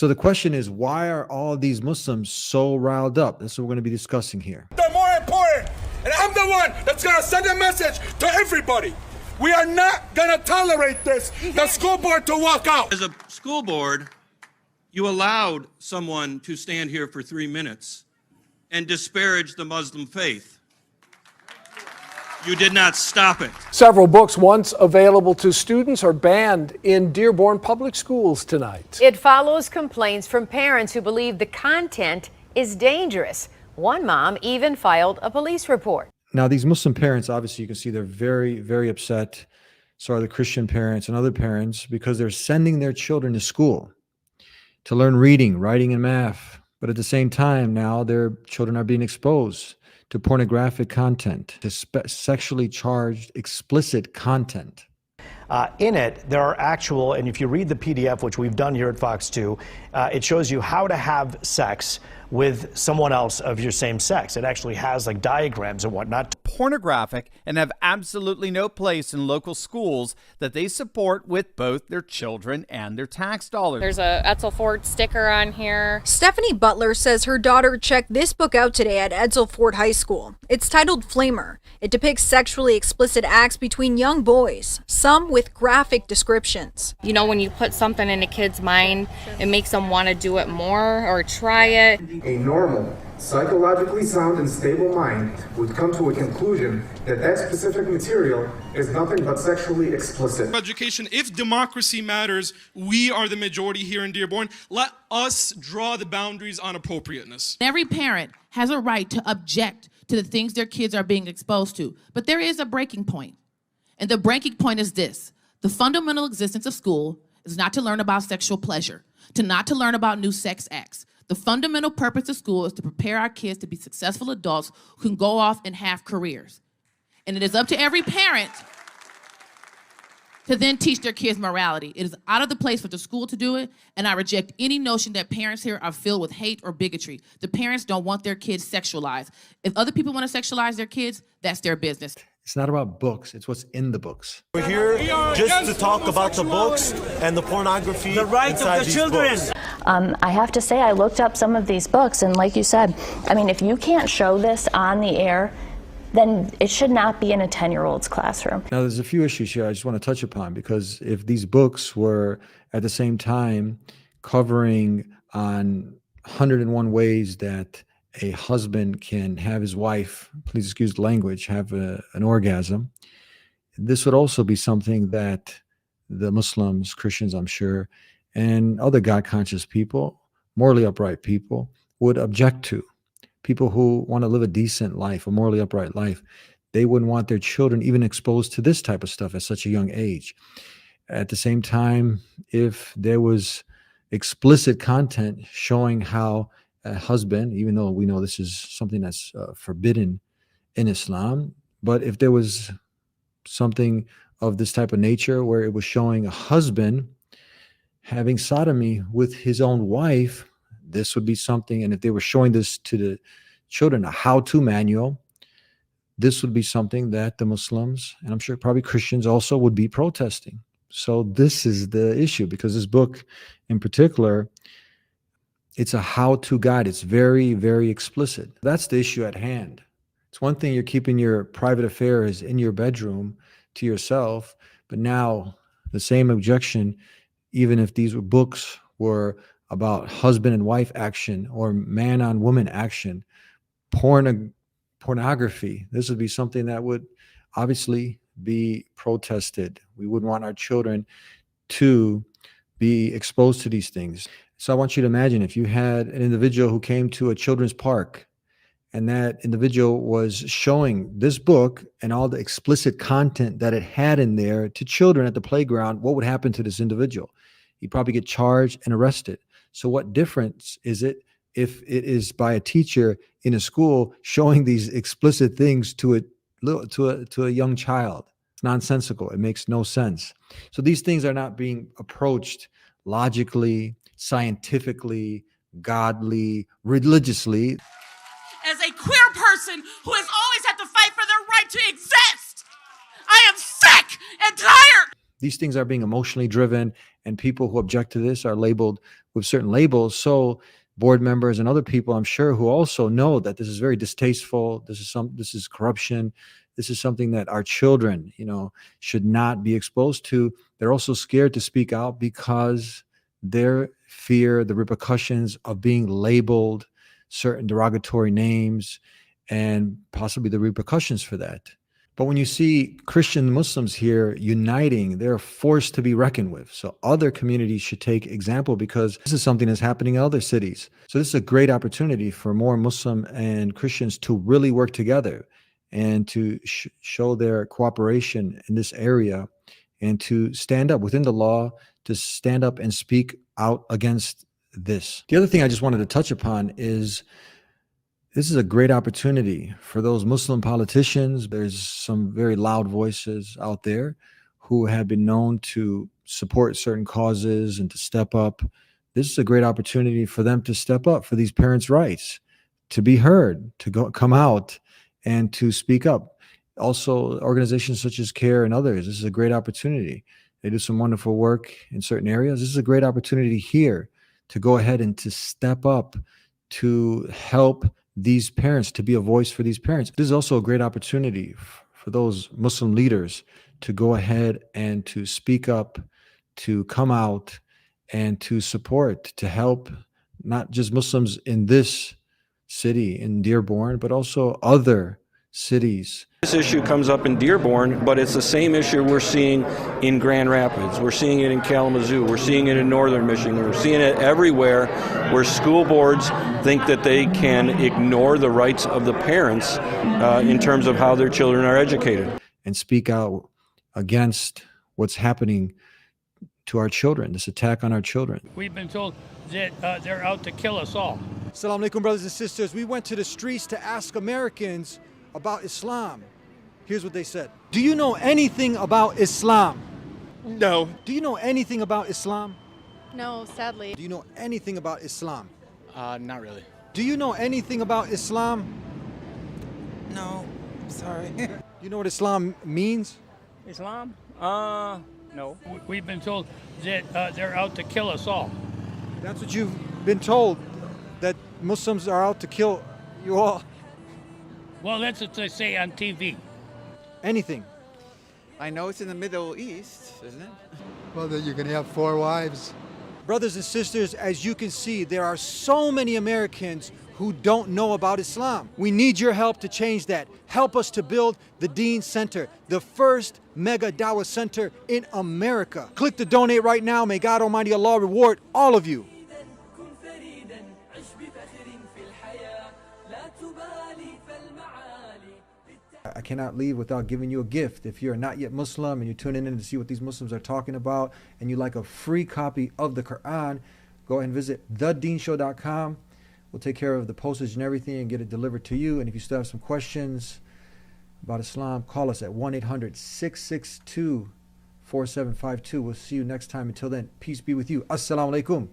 So the question is, why are all these Muslims so riled up? That's what we're going to be discussing here. They're more important, and I'm the one that's going to send a message to everybody. We are not going to tolerate this, the school board to walk out. As a school board, you allowed someone to stand here for 3 minutes and disparage the Muslim faith. You did not stop it. Several books once available to students are banned in Dearborn Public Schools tonight. It follows complaints from parents who believe the content is dangerous. One mom even filed a police report. Now, these Muslim parents, obviously, you can see they're very, very upset. So are the Christian parents and other parents, because they're sending their children to school to learn reading, writing, and math. But at the same time, now their children are being exposed to pornographic content, to sexually charged, explicit content. In it, there are actual, and if you read the PDF, which we've done here at Fox 2, it shows you how to have sex with someone else of your same sex. It actually has like diagrams and whatnot. Pornographic and have absolutely no place in local schools that they support with both their children and their tax dollars. There's a Edsel Ford sticker on here. Stephanie Butler says her daughter checked this book out today at Edsel Ford High School. It's titled Flamer. It depicts sexually explicit acts between young boys, some with graphic descriptions. You know, when you put something in a kid's mind, it makes them want to do it more or try it. A normal, psychologically sound and stable mind would come to a conclusion that that specific material is nothing but sexually explicit. Education, if democracy matters, we are the majority here in Dearborn. Let us draw the boundaries on appropriateness. Every parent has a right to object to the things their kids are being exposed to, but there is a breaking point. And the breaking point is this: the fundamental existence of school is not to learn about sexual pleasure, not to learn about new sex acts. The fundamental purpose of school is to prepare our kids to be successful adults who can go off and have careers. And it is up to every parent to then teach their kids morality. It is out of the place for the school to do it, and I reject any notion that parents here are filled with hate or bigotry. The parents don't want their kids sexualized. If other people want to sexualize their kids, that's their business. It's not about books, it's what's in the books. We're here just to talk about the books and the pornography, the rights of the children. I have to say, I looked up some of these books, and like you said, I mean, if you can't show this on the air, then it should not be in a 10-year-old's classroom. Now, there's a few issues here I just want to touch upon, because if these books were at the same time covering on 101 ways that a husband can have his wife, please excuse the language, have an orgasm, this would also be something that the Muslims, Christians, I'm sure, and other God-conscious people, morally upright people, would object to. People who want to live a decent life, a morally upright life, they wouldn't want their children even exposed to this type of stuff at such a young age. At the same time, if there was explicit content showing how a husband, even though we know this is something that's forbidden in Islam, but if there was something of this type of nature where it was showing a husband having sodomy with his own wife, this would be something. And if they were showing this to the children, a how-to manual, this would be something that the Muslims, and I'm sure probably Christians also, would be protesting. So this is the issue, because this book in particular, it's a how-to guide. It's very, very explicit. That's the issue at hand. It's one thing you're keeping your private affairs in your bedroom to yourself, but now the same objection, even if these books were about husband and wife action or man on woman action, pornography, this would be something that would obviously be protested. We wouldn't want our children to be exposed to these things. So I want you to imagine if you had an individual who came to a children's park and that individual was showing this book and all the explicit content that it had in there to children at the playground, what would happen to this individual? He'd probably get charged and arrested. So what difference is it if it is by a teacher in a school showing these explicit things to a young child? It's nonsensical. It makes no sense. So these things are not being approached logically, scientifically, godly, religiously. As a queer person who has always had to fight for their right to exist, I am sick and tired. these things are being emotionally driven, and people who object to this are labeled with certain labels. So board members and other people, I'm sure, who also know that this is very distasteful. This is corruption. This is something that our children, should not be exposed to. They're also scared to speak out because they fear the repercussions of being labeled certain derogatory names and possibly the repercussions for that. But when you see Christian Muslims here uniting, they're forced to be reckoned with. So other communities should take example, because this is something that's happening in other cities. So this is a great opportunity for more Muslim and Christians to really work together and to show their cooperation in this area, and to stand up within the law, to stand up and speak out against this. The other thing I just wanted to touch upon is this is a great opportunity for those Muslim politicians. There's some very loud voices out there who have been known to support certain causes and to step up. This is a great opportunity for them to step up for these parents' rights, to be heard, to come out and to speak up. Also, organizations such as CARE and others, this is a great opportunity. They do some wonderful work in certain areas. This is a great opportunity here to go ahead and to step up to help these parents, to be a voice for these parents. This is also a great opportunity for those Muslim leaders to go ahead and to speak up, to come out and to support, to help not just Muslims in this city, in Dearborn, but also other cities. This issue comes up in Dearborn, but it's the same issue we're seeing in Grand Rapids. We're seeing it in Kalamazoo. We're seeing it in Northern Michigan. We're seeing it everywhere where school boards think that they can ignore the rights of the parents in terms of how their children are educated. And speak out against what's happening to our children, this attack on our children. We've been told that they're out to kill us all. Assalamu alaikum, brothers and sisters. We went to the streets to ask Americans about Islam. Here's what they said. Do you know anything about Islam? No. Do you know anything about Islam? No, sadly. Do you know anything about Islam? Not really. Do you know anything about Islam? No, sorry. Do you know what Islam means? Islam? No. We've been told that they're out to kill us all. That's what you've been told, that Muslims are out to kill you all. Well, that's what they say on TV. Anything. I know it's in the Middle East, isn't it? Well, then you can have 4 wives. Brothers and sisters, as you can see, there are so many Americans who don't know about Islam. We need your help to change that. Help us to build the Dean Center, the first mega Dawah center in America. Click the donate right now. May God Almighty Allah reward all of you. I cannot leave without giving you a gift. If you're not yet Muslim and you're tuning in to see what these Muslims are talking about, and you like a free copy of the Quran, go ahead and visit thedeanshow.com. We'll take care of the postage and everything and get it delivered to you. And if you still have some questions about Islam, call us at 1-800-662-4752. We'll see you next time. Until then, peace be with you. Assalamu alaikum.